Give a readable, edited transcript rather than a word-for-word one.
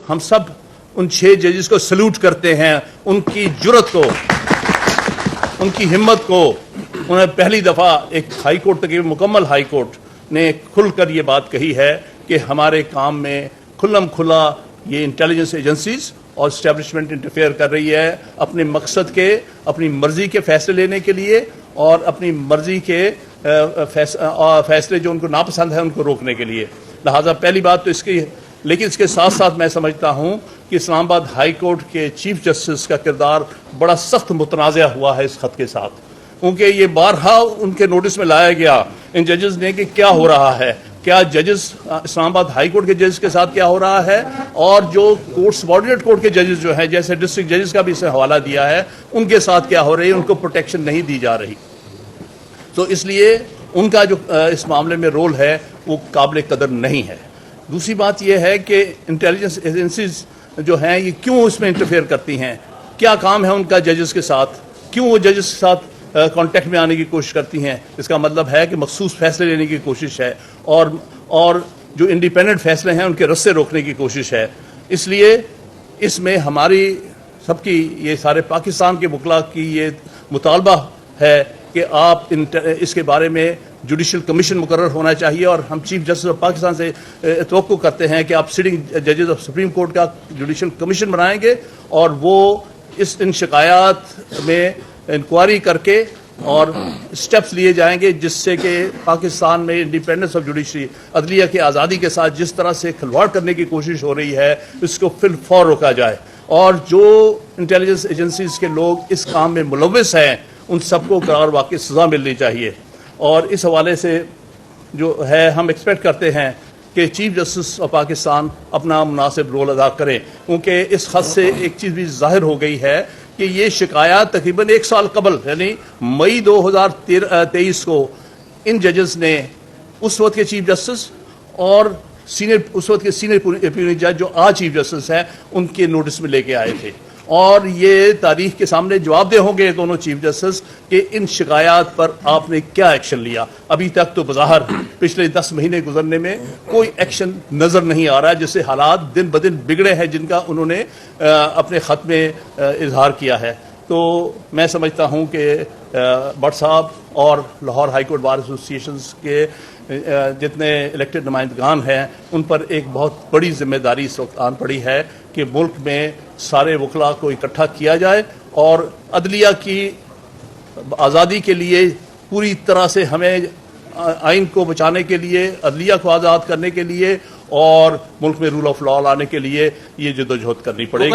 हम सब उन 6 जजेस को सल्यूट करते हैं, उनकी जुर्रत को, उनकी हिम्मत को। उन्हें पहली दफ़ा एक हाई कोर्ट तक, मुकम्मल हाई कोर्ट ने खुलकर ये बात कही है कि हमारे काम में खुल्लम खुला ये इंटेलिजेंस एजेंसीज और इस्टेब्लिशमेंट इंटरफेयर कर रही है अपने मकसद के, अपनी मर्जी के फैसले लेने के लिए और अपनी मर्जी के फैसले जो उनको नापसंद है उनको रोकने के लिए। लिहाजा पहली बात तो इसकी, लेकिन इसके साथ साथ मैं समझता हूँ कि इस्लामाबाद हाई कोर्ट के चीफ जस्टिस का किरदार बड़ा सख्त मुतनाज़ा हुआ है इस खत के साथ, क्योंकि ये बारहा उनके नोटिस में लाया गया इन जजेस ने कि क्या हो रहा है, क्या जजेस इस्लामाबाद हाई कोर्ट के जजेस के साथ क्या हो रहा है और जो कोर्ट सबऑर्डिनेट कोर्ट के जजेस जो हैं, जैसे डिस्ट्रिक्ट जजेस का भी इसे हवाला दिया है, उनके साथ क्या हो रही है, उनको प्रोटेक्शन नहीं दी जा रही। तो इसलिए उनका जो इस मामले में रोल है वो काबिल कदर नहीं है। दूसरी बात यह है कि इंटेलिजेंस एजेंसीज जो हैं ये क्यों इसमें इंटरफेयर करती हैं, क्या काम है उनका जजेस के साथ, क्यों वो जजेस के साथ कांटेक्ट में आने की कोशिश करती हैं। इसका मतलब है कि मखसूस फैसले लेने की कोशिश है और जो इंडिपेंडेंट फैसले हैं उनके रस्से रोकने की कोशिश है। इसलिए इसमें हमारी सबकी, ये सारे पाकिस्तान के वकला की ये मुतालबा है कि आप इसके बारे में जुडिशल कमीशन मुकर्रर होना चाहिए और हम चीफ जस्टिस ऑफ पाकिस्तान से तवक्को करते हैं कि आप सिटिंग जजेस ऑफ सुप्रीम कोर्ट का जुडिशल कमीशन बनाएंगे और वो इन शिकायत में इंक्वायरी करके और स्टेप्स लिए जाएंगे जिससे कि पाकिस्तान में इंडिपेंडेंस ऑफ जुडिशरी, अदलिया की आज़ादी के साथ जिस तरह से खिलवाड़ करने की कोशिश हो रही है इसको फिल फौर रोका जाए और जो इंटेलिजेंस एजेंसीज के लोग इस काम में मुलव्विस हैं उन सबको करार वाकई सज़ा मिलनी चाहिए। और इस हवाले से जो है हम एक्सपेक्ट करते हैं कि चीफ जस्टिस ऑफ पाकिस्तान अपना मुनासिब रोल अदा करें, क्योंकि इस खत से एक चीज़ भी ज़ाहिर हो गई है कि ये शिकायत तकरीबन 1 साल कबल यानी मई 2023 को इन जजेस ने उस वक्त के चीफ जस्टिस और उस वक्त के सीनियर अप्यूनी जज जो आज चीफ जस्टिस हैं उनके नोटिस में लेके आए थे और ये तारीख के सामने जवाबदेह होंगे दोनों चीफ जस्टिस कि इन शिकायत पर आपने क्या एक्शन लिया। अभी तक तो बज़ाहिर पिछले 10 महीने गुजरने में कोई एक्शन नज़र नहीं आ रहा है, जिससे हालात दिन ब दिन बिगड़े हैं जिनका उन्होंने अपने ख़त में इजहार किया है। तो मैं समझता हूँ कि भट्ट साहब और Lahore high court bar association के जितने इलेक्टेड नुमाइंदगान हैं उन पर एक बहुत बड़ी जिम्मेदारी इस वक्त आन पड़ी है कि मुल्क में सारे वकला को इकट्ठा किया जाए और अदलिया की आज़ादी के लिए पूरी तरह से हमें आइन को बचाने के लिए, अदलिया को आज़ाद करने के लिए और मुल्क में रूल ऑफ लॉ लाने के लिए ये जद्दोजहद करनी पड़ेगी।